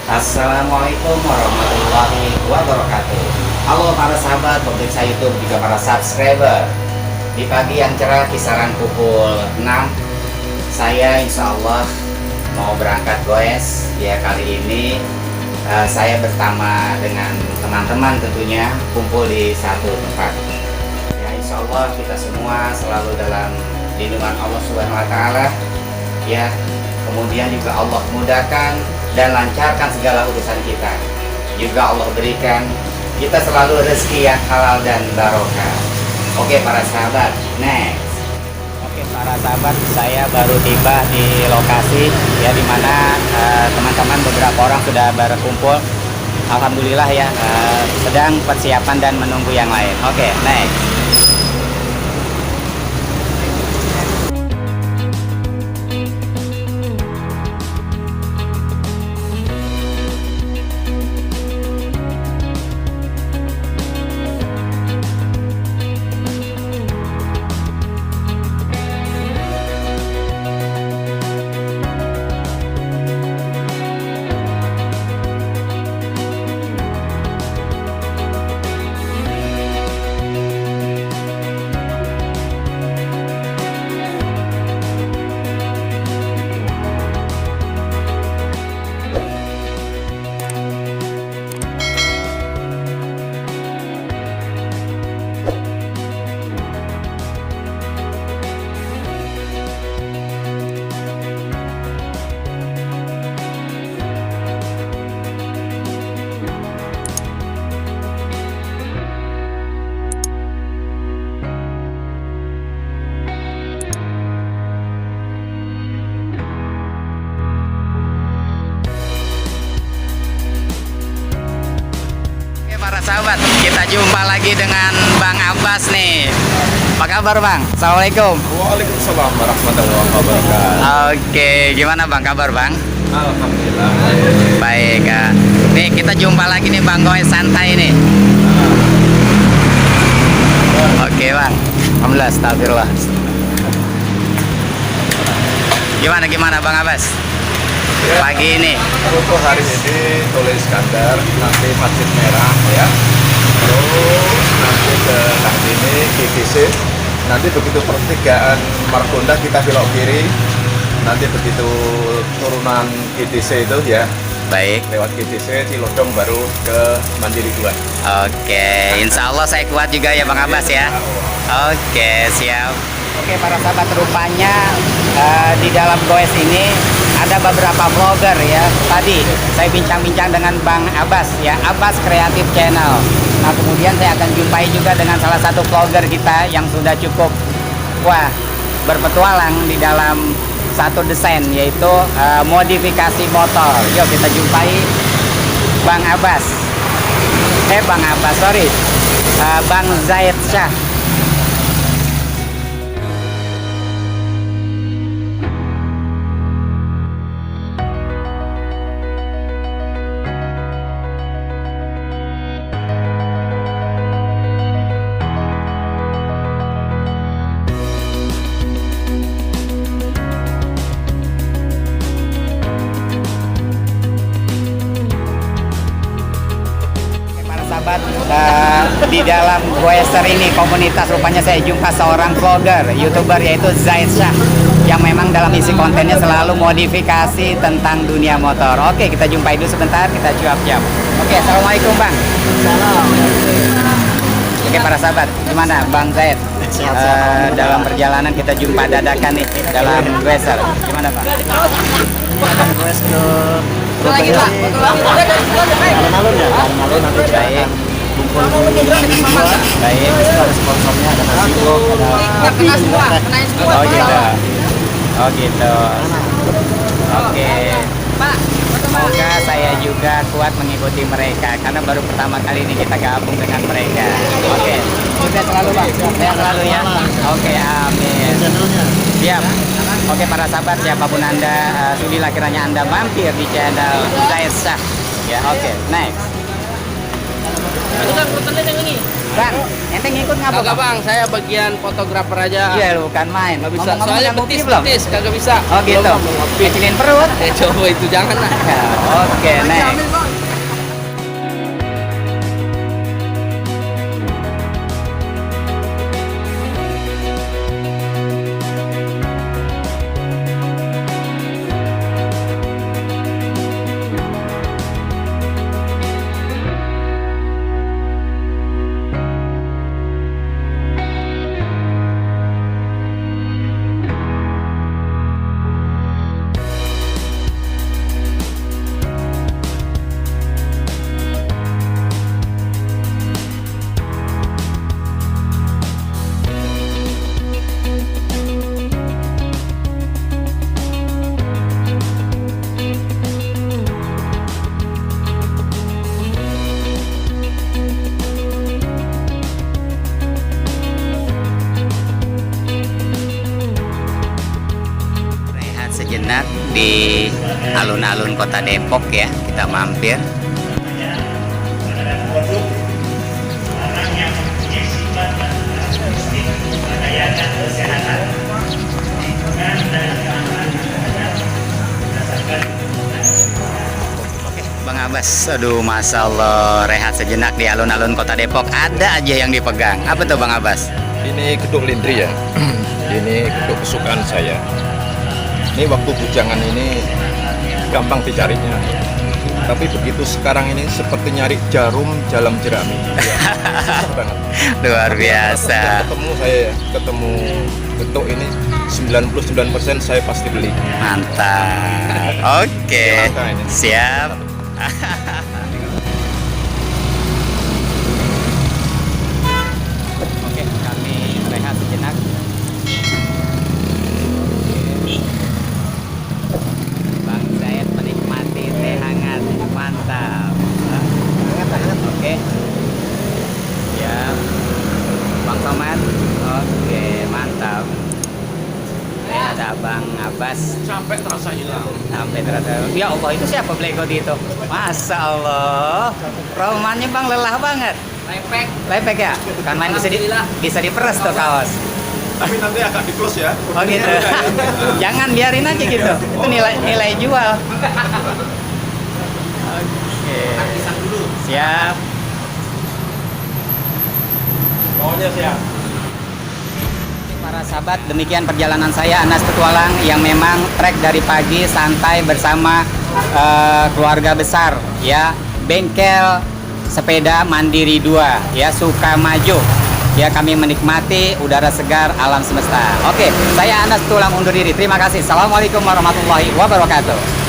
Assalamualaikum warahmatullahi wabarakatuh. Halo para sahabat pemirsa YouTube, juga para subscriber. Di pagi yang cerah kisaran pukul 6, saya insya Allah mau berangkat goes. Ya, kali ini saya bersama dengan teman-teman tentunya kumpul di satu tempat. Ya, insya Allah kita semua selalu dalam lindungan Allah Subhanahu Wa Taala. Ya, kemudian juga Allah mudahkan dan lancarkan segala urusan kita. Juga Allah berikan kita selalu rezeki yang halal dan barokah. Oke para sahabat, next. Oke para sahabat, saya baru tiba di lokasi ya, dimana teman-teman beberapa orang sudah berkumpul. Alhamdulillah ya, sedang persiapan dan menunggu yang lain. Oke, next. Sahabat, kita jumpa lagi dengan Bang Abbas nih. Apa kabar Bang? Assalamualaikum. Waalaikumsalam warahmatullahi wabarakatuh. Oke, gimana Bang kabar Bang? Alhamdulillah. Baik. Nih kita jumpa lagi nih Bang Goes santai nih. Oke Bang. Alhamdulillah, astagfirullah. Gimana Bang Abbas? Pagi ini Untuk hari ini Tole Iskandar, nanti Masjid Merah ya. Terus nanti ke ini GGC. Nanti begitu pertigaan Margonda kita belok kiri. Nanti begitu turunan GDC itu ya. baik. Lewat GDC Cilodong baru ke Mandiri 2. Oke, insya Allah saya kuat juga ya Bang Abbas ya. Oke, siap. Oke para sahabat, rupanya di dalam goes ini ada beberapa vlogger ya. Tadi saya bincang-bincang dengan Bang Abbas ya, Abbas Creative Channel. Nah kemudian saya akan jumpai juga dengan salah satu vlogger kita yang sudah cukup berpetualang di dalam satu desain, yaitu modifikasi motor. Yuk kita jumpai Bang Abbas. Bang Abbas, sorry, Bang Zaid Syah. Di dalam Goeser ini komunitas, rupanya saya jumpa seorang vlogger, youtuber, yaitu Zaid Syah, yang memang dalam isi kontennya selalu modifikasi tentang dunia motor. Oke, kita jumpai dulu sebentar, kita cuap-cuap. Oke, assalamualaikum Bang. Salam. Oke para sahabat, gimana Bang Zaid? Dalam perjalanan kita jumpa dadakan nih dalam Goeser. Gimana Bang? Gue ke alun-alun ya, alun-alun nanti Baik. kumpul di dua. Baik. Ada sponsornya, ada nasi blok, ada kopi juga. Oh gitu. Oh gitu. Oke. Semoga saya juga kuat mengikuti mereka, karena baru pertama kali ini kita gabung dengan mereka. Oke. Sukses selalu Bang. Sehat selalu ya. Oke, amin. Channelnya. Siap. Oke para sahabat, siapapun Anda, sudilah kiranya Anda mampir di channel Zaid Syah. Ya, oke. Next. Itu kan yang ini. Bang, ente ngikut ngapa Kagak bang? bang, saya bagian fotografer aja. Iya lu bukan main. Nggak bisa. Ngomong-ngomong Soalnya udah ngopi betis belum? betis, kagak bisa. Oh gitu. Belum mau ngopi. Kecilin perut. Coba itu jangan lah. Ya, oke nek. Rehat sejenak di alun-alun kota Depok ya, kita mampir. Oke, Bang Abbas, aduh Masya Allah, rehat sejenak di alun-alun kota Depok. Ada aja yang dipegang. Apa tuh Bang Abbas? Ini kedok lindri ya. Ini kedok kesukaan saya. Ini waktu bujangan ini gampang dicarinya. Tapi begitu sekarang ini seperti nyari jarum dalam jerami. Ya, susah banget. Luar biasa. Ketemu saya ya, ketemu kedok ini 99% saya pasti beli. Mantap. Oke. Langka ini. Siap. Oke, kami rehat sejenak. Bang Zaid menikmati teh hangat. Mantap. Oke. Siap. Bang Somad. Oke, mantap. Ada Bang Abbas. Sampai terasa hilang. Sampai terasa. Ya Allah, itu siapa Blegodi itu? Masya Allah. Romannya Bang lelah banget. Lepek. Lepek ya? Kan main Alhamdulillah. bisa diperes tuh kaos. Tapi nanti akan di close ya. Oh gitu. Jangan biarin aja gitu. Itu nilai jual. Oke. Pisang dulu. Siap. Pokoknya siap. Para sahabat, demikian perjalanan saya Anas Petualang yang memang trek dari pagi santai bersama keluarga besar ya, bengkel sepeda Mandiri 2 ya, Sukamajo ya, kami menikmati udara segar alam semesta. Oke, saya Anas Petualang undur diri. Terima kasih. Assalamualaikum warahmatullahi wabarakatuh.